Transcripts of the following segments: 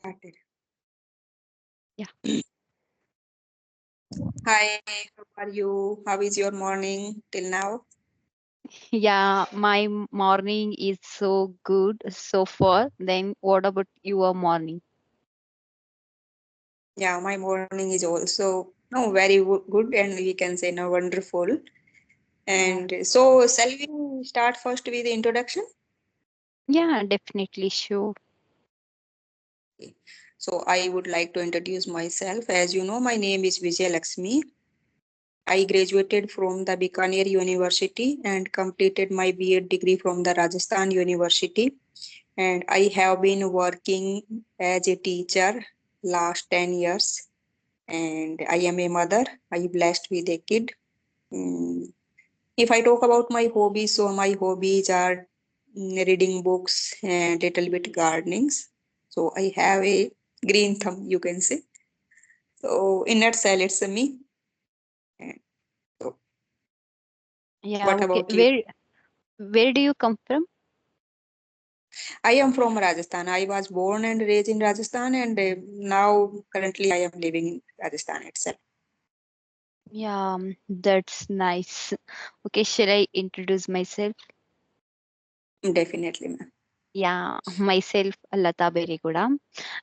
Started. Yeah. Hi, how are you? How is your morning till now? Yeah, my morning is so good so far. Then what about your morning? Yeah, my morning is also no very good and we can say no wonderful. Oh. And so, shall we start first with the introduction? Yeah, definitely sure. Okay. So, I would like to introduce myself. As you know, my name is Vijay Lakshmi. I graduated from the Bikaner University and completed my B.Ed degree from the Rajasthan University. And I have been working as a teacher last 10 years. And I am a mother. I am blessed with a kid. Mm, If I talk about my hobbies, so my hobbies are reading books and little bit gardenings. So I have a green thumb, you can say. So in nutshell, it's a me. And so Yeah, what okay. about you? Where do you come from? I am from Rajasthan. I was born and raised in Rajasthan, and now currently I am living in Rajasthan itself. Yeah, that's nice. Okay, shall I introduce myself? Definitely, ma'am. Yeah, myself Lata Beriguda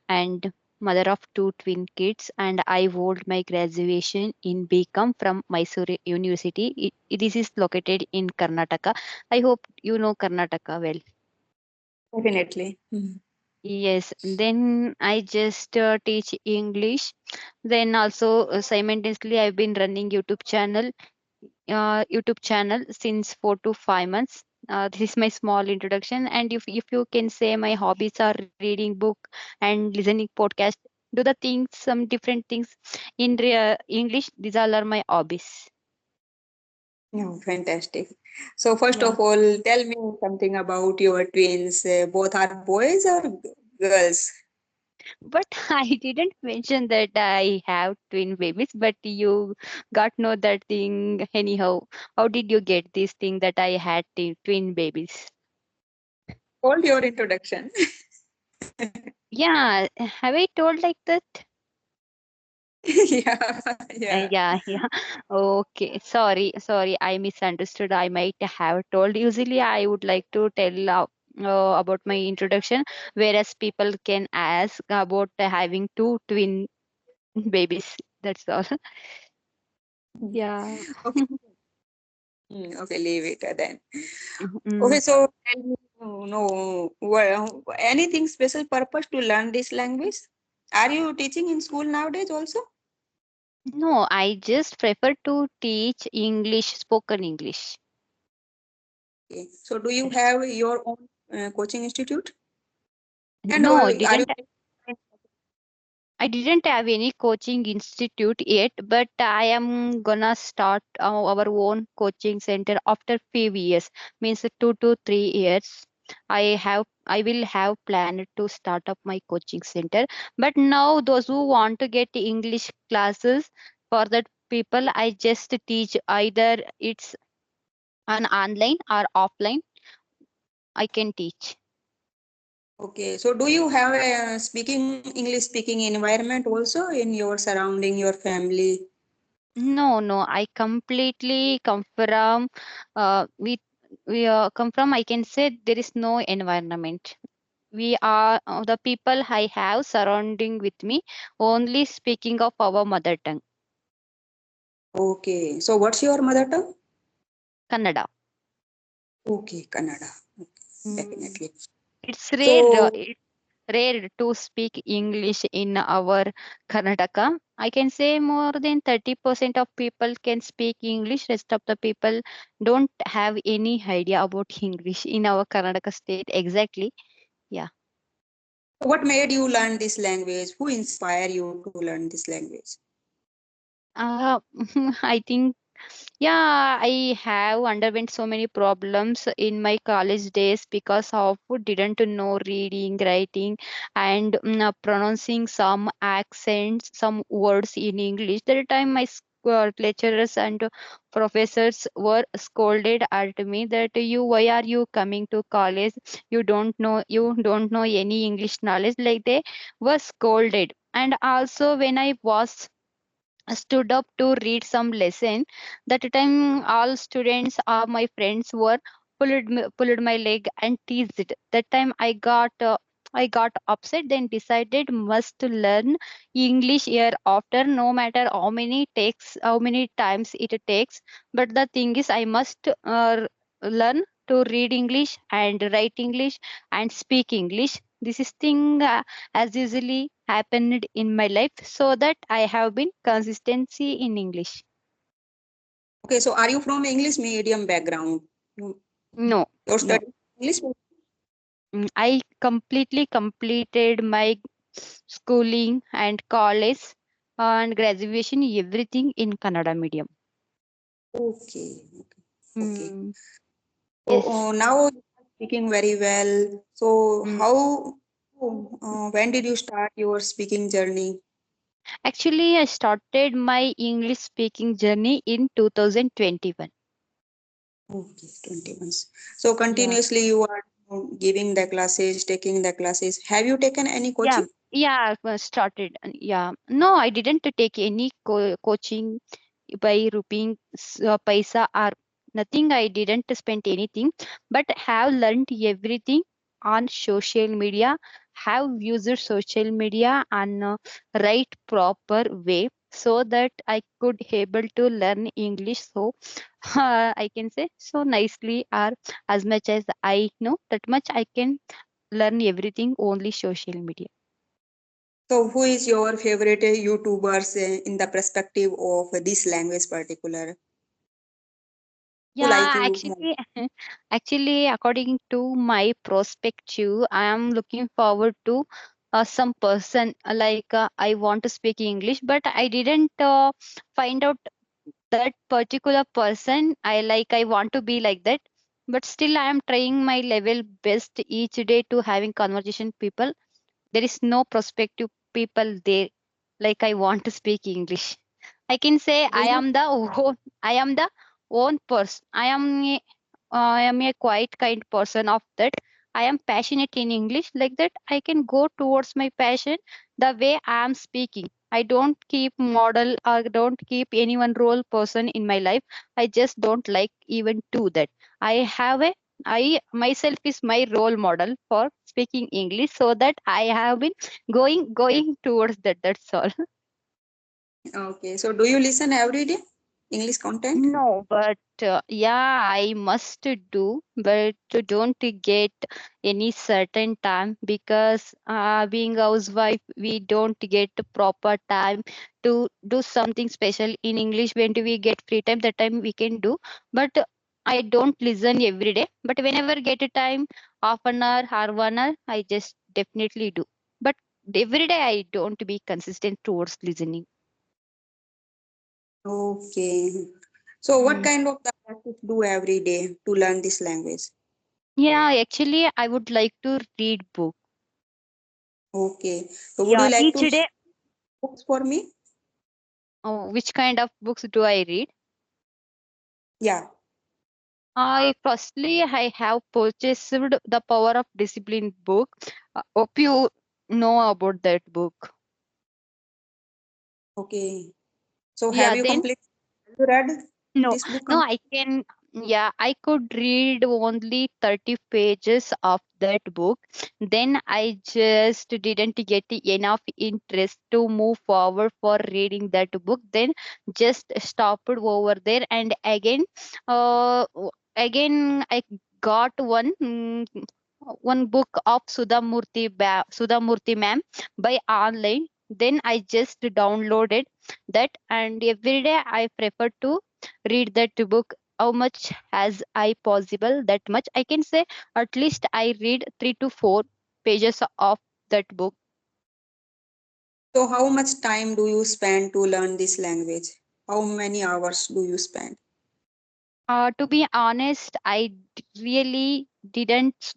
and mother of two twin kids, and I hold my graduation in BCom from Mysore University. This is located in Karnataka. I hope you know Karnataka well. Definitely. Mhm. Yes, then I just teach English. Then also simultaneously I've been running YouTube channel since 4 to 5 months. This is my small introduction, and if you can say my hobbies are reading book and listening podcast, do the things some different things in English. These all are my hobbies. Yeah, fantastic. So first Yeah. of all, tell me something about your twins. Both are boys or girls? But I didn't mention that I have twin babies, but you got know that thing anyhow. How did you get this thing that I had twin babies? Hold your introduction. Yeah, have I told like that? Yeah, yeah. Yeah, yeah. Okay, sorry, I misunderstood. I might have told. Usually, I would like to tell about my introduction, whereas people can ask about having two twin babies. That's all. Yeah. Okay. Okay, leave it then. Mm. Okay, so tell me, no, well, anything special purpose to learn this language? Are you teaching in school nowadays also? No, I just prefer to teach English, spoken English. Okay. So do you have your own coaching institute? And No, are you? I didn't have any coaching institute yet, but I am gonna start our own coaching center after few years, means 2 to 3 years. I will have planned to start up my coaching center. But now those who want to get English classes, for that people I just teach either it's an online or offline. I can teach. Okay, so do you have a speaking English speaking environment also in your surrounding, your family? No, no, I completely come from we come from, I can say there is no environment. We are the people I have surrounding with me only speaking of our mother tongue, Okay, so what's your mother tongue? Kannada. Okay, Kannada. Mm. Definitely. It's So, rare to speak English in our Karnataka. I can say more than 30% of people can speak English. Rest of the people don't have any idea about English in our Karnataka state. Exactly. Yeah. what made you learn this language? Who inspired you to learn this language? Uh, I think, yeah, I have underwent so many problems in my college days because of didn't know reading, writing, and pronouncing some accents, some words in English. That time my lecturers and professors were scolded at me that why are you coming to college, you don't know any English knowledge, like they were scolded. And also when I was stood up to read some lesson, that time all students or my friends were pulled my leg and teased it. That time I got upset, then decided must learn English year after, no matter how many times it takes. But the thing is I must learn to read English and write English and speak English. This is thing as usually happened in my life, so that I have been consistency in English. Okay, so are you from English medium background? You- No, Your no. study English? I completely completed my schooling and college and graduation, everything in Kannada medium. Okay, okay, okay. Mm, So yes. now you are speaking very well. So Mm. when did you start your speaking journey? Actually, I started my English speaking journey in 2021. Okay, 20 months. So Yeah. continuously you are giving the classes, taking the classes. Have you taken any Yeah, coaching? yeah, started. Yeah, no, I didn't take any coaching by rupeeing paisa or nothing. I didn't spend anything, but have learned everything on social media. Have used social media and right proper way, so that I could able to learn English. So I can say so nicely, or as much as I know, that much I can learn everything only social media. So who is your favorite YouTubers in the perspective of this language particular? Who like Yeah, you more? actually, according to my perspective, I am looking forward to some person I want to speak English, but I didn't find out that particular person. I want to be like that, but still I am trying my level best each day to having conversation people. There is no prospective people there. Like I want to speak English. I can say Do you I am the own person. I am a quite kind person of that. I am passionate in English, like that. I can go towards my passion the way I am speaking. I don't keep model or don't keep anyone role person in my life. I just don't like even do that. I have a I myself is my role model for speaking English, so that I have been going towards that. That's all. okay? So do you listen every day English content? No, but yeah, I must do, but don't get any certain time, because being housewife, we don't get proper time to do something special in English. When do we get free time? That time we can do, but I don't listen every day. But whenever get a time, half an hour or 1 hour, I just definitely do. But every day I don't be consistent towards listening. Okay. So what Mm. kind of the practice do every day to learn this language? Yeah, actually, I would like to read book. Okay. So would you Yeah, like each to share day. books for me? Oh, which kind of books do I read? Yeah. I have purchased The Power of Discipline book. Hope you know about that book. Okay. So have Yeah, you then completed? Have you read no, this book? no, I can. Yeah, I could read only 30 pages of that book. Then I just didn't get enough interest to move forward for reading that book. Then just stopped over there. And again, I got one book of Sudha Murthy ma'am by online. Then I just downloaded that, and every day I prefer to read that book. How much as I possible, that much I can say, at least I read 3 to 4 pages of that book. So how much time do you spend to learn this language? How many hours do you spend? To be honest, really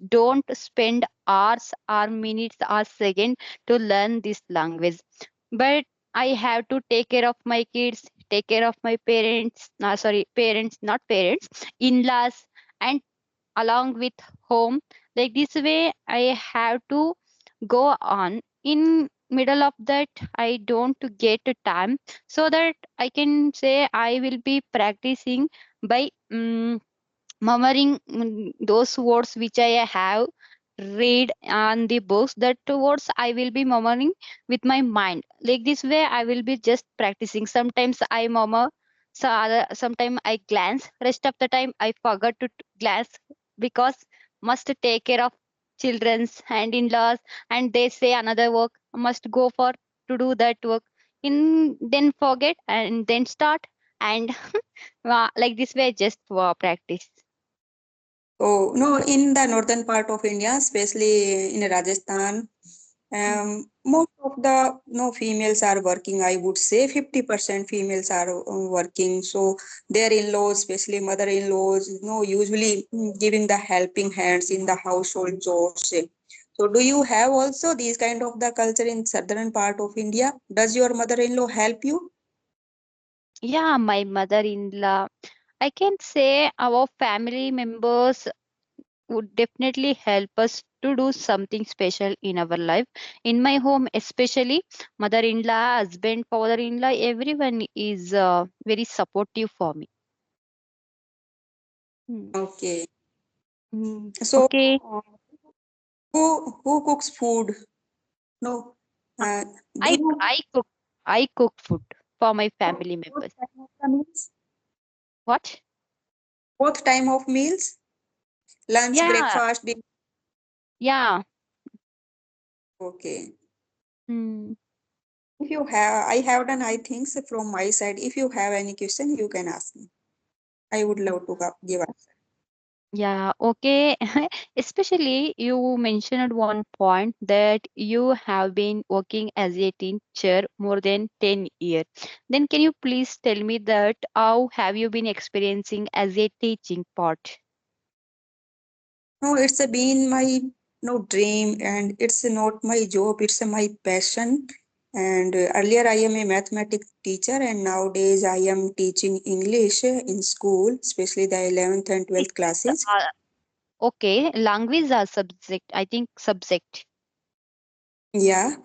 don't spend hours or minutes or seconds to learn this language. But I have to take care of my kids, take care of my parents, not parents, in-laws, and along with home. Like this way, I have to go on. In middle of that, I don't get time, so that I can say I will be practicing by murmuring those words which I have read on the books. That words I will be murmuring with my mind. Like this way, I will be just practicing. Sometimes I murmur, sometimes I glance. Rest of the time I forgot to glance because must take care of children's and in-laws, and they say another work must go for to do that work. In then forget and then start and like this way just practice. Oh, no, in the northern part of India, especially in Rajasthan, most of the no females are working. I would say 50% females are working. So their in-laws, especially mother-in-laws, usually giving the helping hands in the household chores. So do you have also these kind of the culture in southern part of India? Does your mother-in-law help you? Yeah, my mother-in-law. I can say our family members would definitely help us to do something special in our life. In my home, especially mother-in-law, husband, father-in-law, everyone is very supportive for me. Hmm. Okay. So Okay, uh, who cooks food? No. Uh, Do you I cook food for my family both members. time of the meals? What? Both time of meals? Lunch, Yeah, breakfast, dinner. yeah. Okay. Hmm. If you have, I have done, I think, so from my side. If you have any question, you can ask me. I would love to give answer. Yeah, okay. Especially you mentioned one point that you have been working as a teacher more than 10 years. Then can you please tell me that how have you been experiencing as a teaching part? No, it's been my no dream, and it's not my job. It's my passion. And earlier, I am a mathematics teacher, and nowadays I am teaching English in school, especially the 11th and It's 12th classes. okay, language or subject. I think subject. Yeah. Hmm.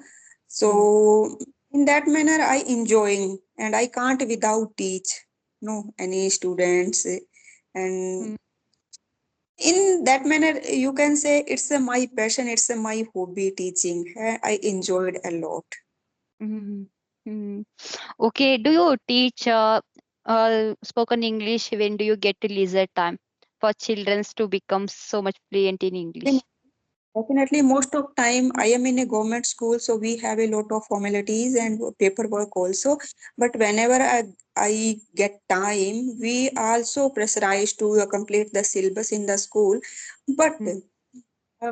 So in that manner, I enjoying, and I can't without teach no any students. And Hmm. in that manner, you can say it's my passion, it's my hobby teaching. I enjoyed a lot. Hmm. Hmm. Okay, do you teach spoken English when do you get to leisure time for children to become so much fluent in Then English? definitely, most of time I am in a government school, so we have a lot of formalities and paperwork also. But whenever I get time, we also pressurize to complete the syllabus in the school. But Mm,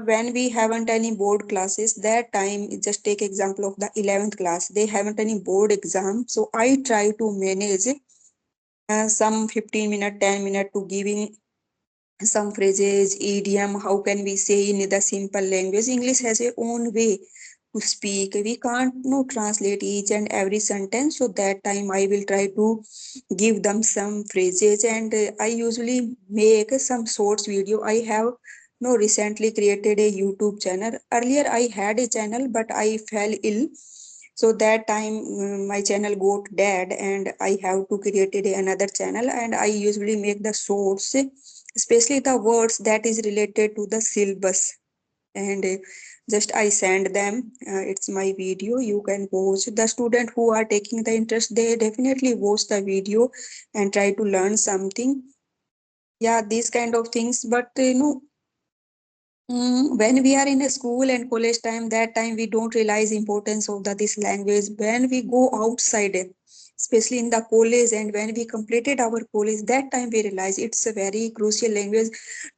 when we haven't any board classes, that time, just take example of the 11th class, they haven't any board exam. So I try to manage some 15 minute, 10 minute to giving some phrases, idiom, how can we say in the simple language. English has a own way to speak. We can't no translate each and every sentence. So that time I will try to give them some phrases, and I usually make some shorts video. I have no recently created a YouTube channel. Earlier I had a channel, but I fell ill. So that time my channel got dead, and I have to create another channel, and I usually make the shorts, especially the words that is related to the syllabus. And just I send them. It's my video. You can watch. The student who are taking the interest, they definitely watch the video and try to learn something. Yeah, these kind of things. But when we are in a school and college time, that time we don't realize importance of this language. When we go outside, especially in the college, and when we completed our college, that time we realize it's a very crucial language.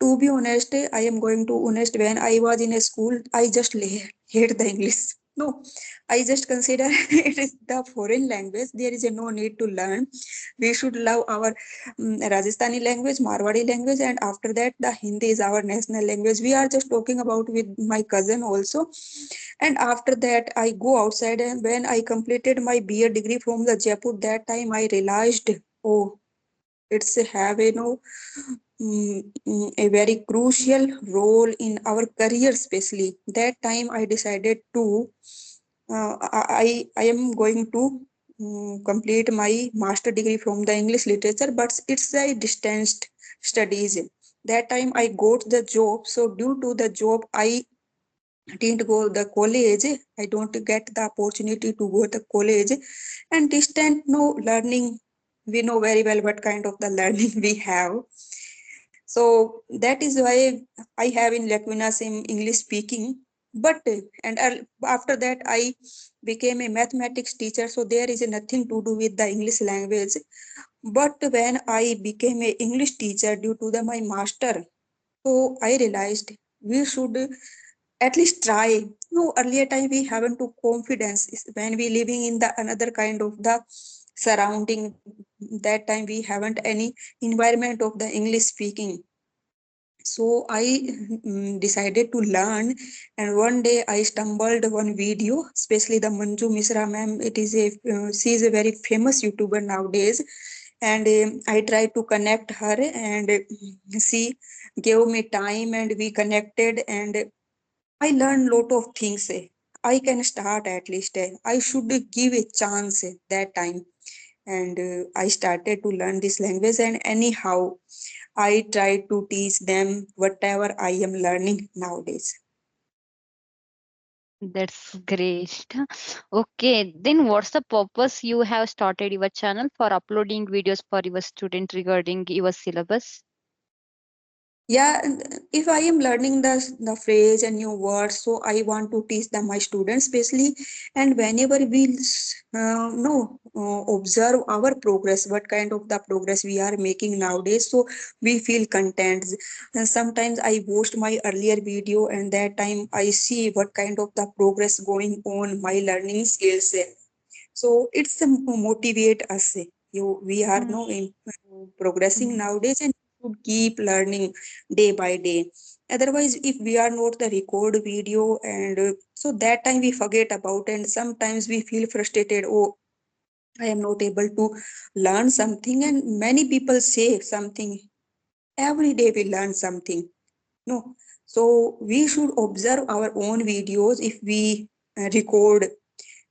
To be honest, I am going to honest. When I was in a school, I just hate the English. No, I just consider it is the foreign language. There is a no need to learn. We should love our Rajasthani language, Marwadi language, and after that, the Hindi is our national language. We are just talking about with my cousin also. And after that, I go outside, and when I completed my BA degree from the Jaipur, that time I realized, oh, it's have a very crucial role in our career, especially that time I decided to I am going to complete my master degree from the English literature, but it's a distanced studies. That time I got the job, so due to the job I didn't go the college. I don't get the opportunity to go the college, and distant no learning, we know very well what kind of the learning we have. So that is why I have in lacunas in English speaking. But and after that I became a mathematics teacher. So there is nothing to do with the English language. But when I became a English teacher due to the my master, so I realized we should at least try. No, earlier time we haven't to confidence when we living in the another kind of the surrounding. That time we haven't any environment of the English speaking, so I decided to learn. And one day I stumbled one video, especially the Manju Misra ma'am. It is a she is a very famous YouTuber nowadays, and I tried to connect her, and she gave me time and we connected, and I learned lot of things. I can start at least. I should give a chance that time, and I started to learn this language. And anyhow, I try to teach them whatever I am learning nowadays. That's great. Okay, then what's the purpose you have started your channel for uploading videos for your student regarding your syllabus? Yeah, and if I am learning the phrase and new words, so I want to teach them my students, especially. And whenever we know observe our progress, what kind of the progress we are making nowadays, so we feel content. And sometimes I watched my earlier video, and that time I see what kind of the progress going on my learning skills. So it's a motivate us. We are Mm, no in progressing mm. nowadays, and should keep learning day by day. Otherwise, if we are not the record video, and so that time we forget about, and sometimes we feel frustrated. Oh, I am not able to learn something, and many people say something. Every day we learn something. No, so we should observe our own videos if we record,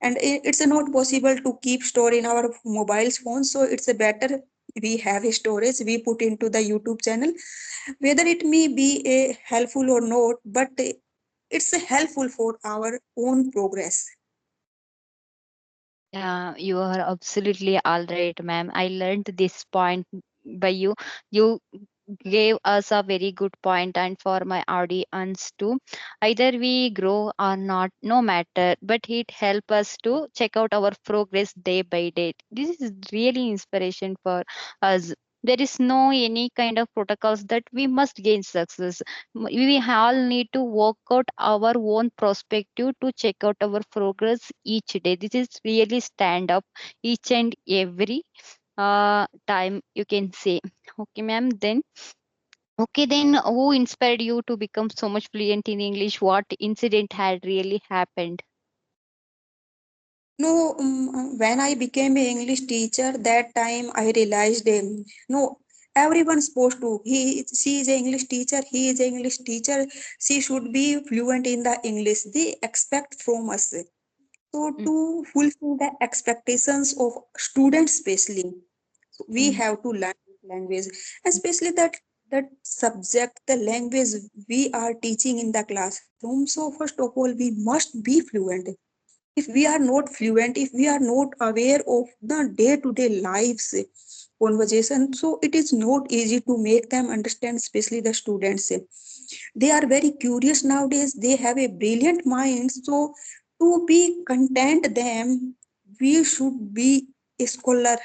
and it's not possible to keep store in our mobiles phones, so it's a better we have a storage we put into the YouTube channel, whether it may be a helpful or not, but it's a helpful for our own progress. Yeah, you are absolutely all right, ma'am. I learned this point by you. You gave us a very good point, and for my audience too. Either we grow or not, no matter, but it help us to check out our progress day by day. This is really inspiration for us. There is no any kind of protocols that we must gain success. We all need to work out our own perspective to check out our progress each day. This is really stand up each and every time, you can say. Okay, ma'am. Then okay, then who inspired you to become so much fluent in English? What incident had really happened? No, when I became a English teacher, that time I realized, no, everyone's supposed to. She is a English teacher. He is a English teacher. She should be fluent in the English. They expect from us. So Mm, to fulfill the expectations of students, especially, so we mm, have to learn language, especially that subject, the language we are teaching in the classroom. So first of all, we must be fluent. If we are not fluent, if we are not aware of the day-to-day lives conversation, so it is not easy to make them understand, especially the students. They are very curious nowadays, they have a brilliant mind. So to be content them, we should be a scholar.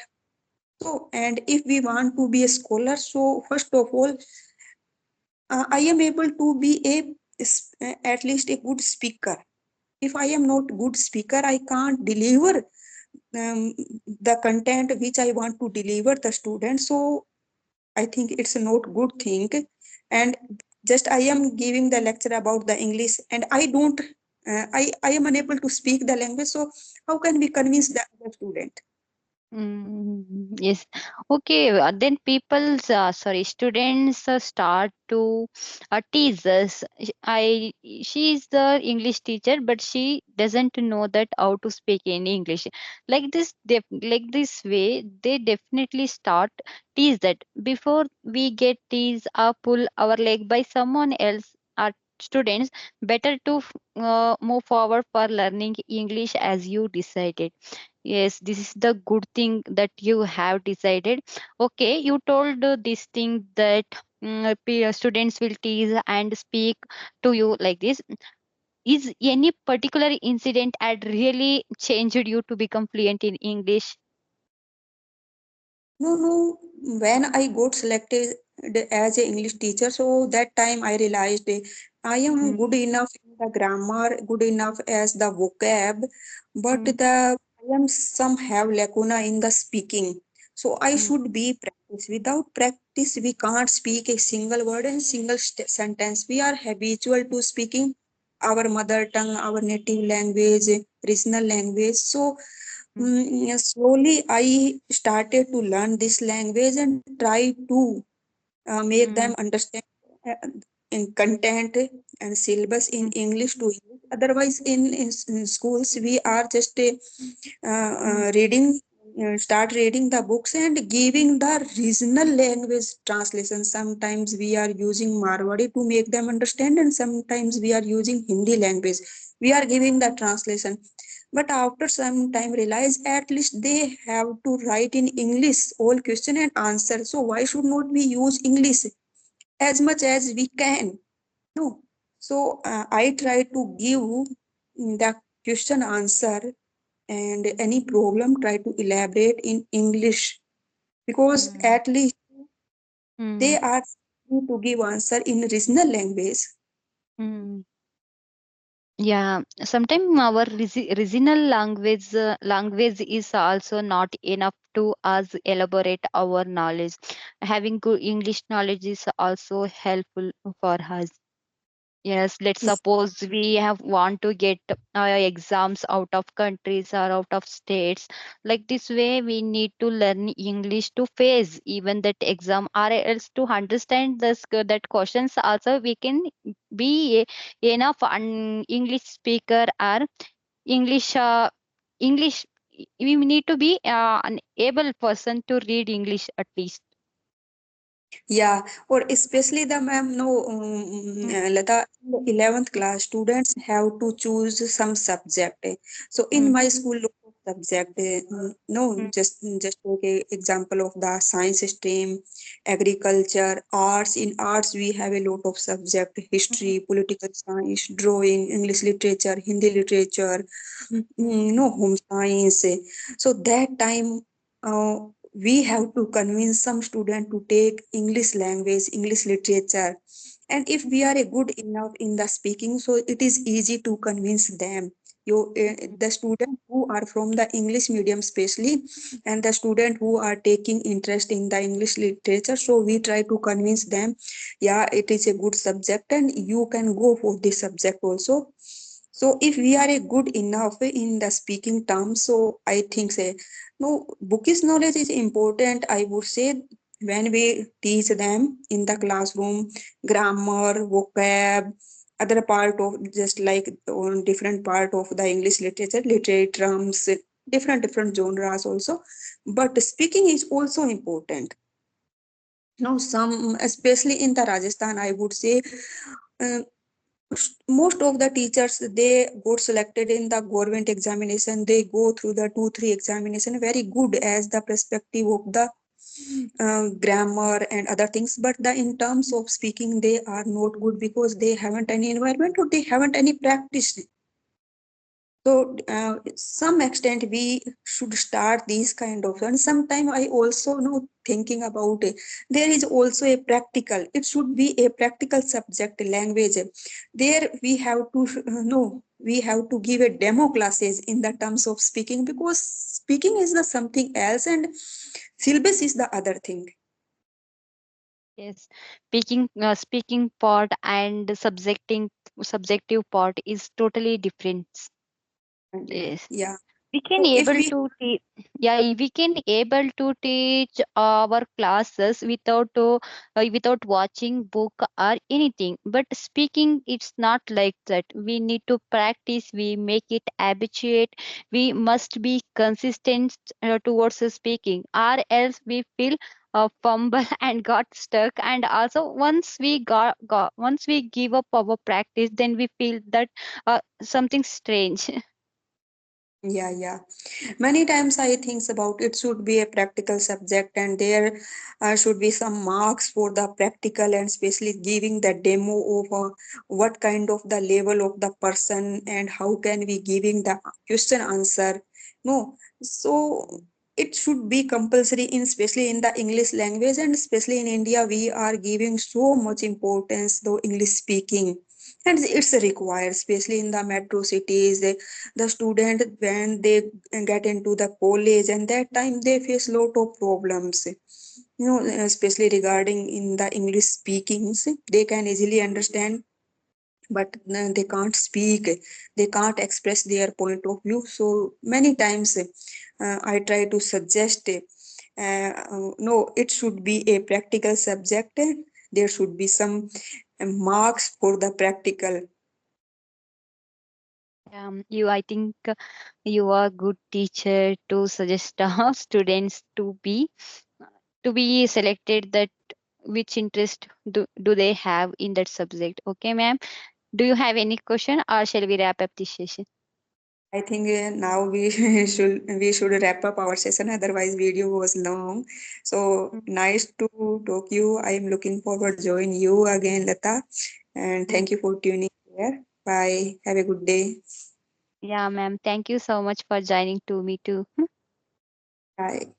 So and if we want to be a scholar, so first of all, I am able to be a at least a good speaker. if I am not good speaker, I can't deliver the content which I want to deliver the student. So I think it's not good thing. And just I am giving the lecture about the English, and I don't, I am unable to speak the language. So how can we convince the other student? Yes. Okay. Then students start to tease us. She is the English teacher, but she doesn't know that how to speak in English. Like this way, they definitely start tease that before we get teased or pull our leg by someone else. Our students better to move forward for learning English as you decided. Yes, this is the good thing that you have decided. Okay, you told this thing that students will tease and speak to you like this. Is any particular incident had really changed you to become fluent in English? No, no. When I got selected as a English teacher, so that time I realized I am Mm, good enough in the grammar, good enough as the vocab, but mm, the I am some have lacuna in the speaking. So I mm, should be practice. Without practice, we can't speak a single word and single sentence. We are habitual to speaking our mother tongue, our native language, regional language. So mm, yes, slowly I started to learn this language and try to make them mm, understand uh, in content and syllabus in mm, English to English. Otherwise, in schools, we are just mm, reading, start reading the books and giving the regional language translation. Sometimes we are using Marwari to make them understand, and sometimes we are using Hindi language. We are giving the translation, but after some time realize at least they have to write in English all question and answer. So why should not we use English as much as we can? No. So I try to give the question answer, and any problem try to elaborate in English, because mm, at least they mm, are to give answer in regional language. mm. Yeah, sometimes our regional language is also not enough to us elaborate our knowledge. Having good English knowledge is also helpful for us. Yes, let's Yes. suppose we have want to get exams out of countries or out of states. Like this way, we need to learn English to face even that exam, or else to understand this that questions. Also, we can be enough an English speaker or English. English. We need to be an able person to read English at least. Yeah, or especially the ma'am, no, Mm, Lata, in the 11th class, students have to choose some subject. So in mm, my school, lot of subject, no, mm, just take a example of the science stream, agriculture, arts. In arts, we have a lot of subject: mm, history, political science, drawing, English literature, Hindi literature, mm, no, home science. So that time. We have to convince some student to take English language, English literature. And if we are a good enough in the speaking, so it is easy to convince them. The student who are from the English medium especially, and the student who are taking interest in the English literature, so we try to convince them, yeah, it is a good subject and you can go for this subject also. So if we are a good enough in the speaking terms, so I think say no, bookish knowledge is important. I would say when we teach them in the classroom, grammar, vocab, other part of just like on different part of the English literature, literary terms, different genres also. But speaking is also important. Now, some especially in the Rajasthan, I would say. Uh, Most of the teachers they got selected in the government examination, they go through the 2 3 examination very good as the perspective of the grammar and other things, but the in terms of speaking they are not good because they haven't any environment or they haven't any practice. So, some extent we should start these kind of, and sometime I also know thinking about it. There is also a practical. It should be a practical subject language. There we have to know. we have to give a demo classes in the terms of speaking, because speaking is the something else and syllabus is the other thing. Yes, speaking part and subjective part is totally different. And Yes. yeah, We can so if able we, to teach, yeah, we can able to teach our classes without watching book or anything, but speaking it's not like that. We need to practice, we make it habituate, we must be consistent towards the speaking, or else we feel fumble and got stuck. And also once we give up our practice, then we feel that something strange. yeah, yeah, many times I think about it should be a practical subject, and there should be some marks for the practical, and especially giving the demo of what kind of the level of the person and how can we giving the question answer. No, so it should be compulsory in, especially in the English language, and especially in India we are giving so much importance to English speaking, and it's required, especially in the metro cities. The student, when they get into the college, and that time they face lot of problems, especially regarding in the English speakings. They can easily understand, but they can't speak, they can't express their point of view. So many times I try to suggest, no, it should be a practical subject. There should be some marks for the practical. I think you are a good teacher to suggest students to be selected that which interest do they have in that subject. Okay, ma'am. Do you have any question or shall we wrap up this session? I think now we should wrap up our session. Otherwise, video was long. So nice to talk you. I am looking forward join you again, Lata. And Mm. thank you for tuning here. Bye. Have a good day. Yeah, ma'am. Thank you so much for joining to me too. Bye.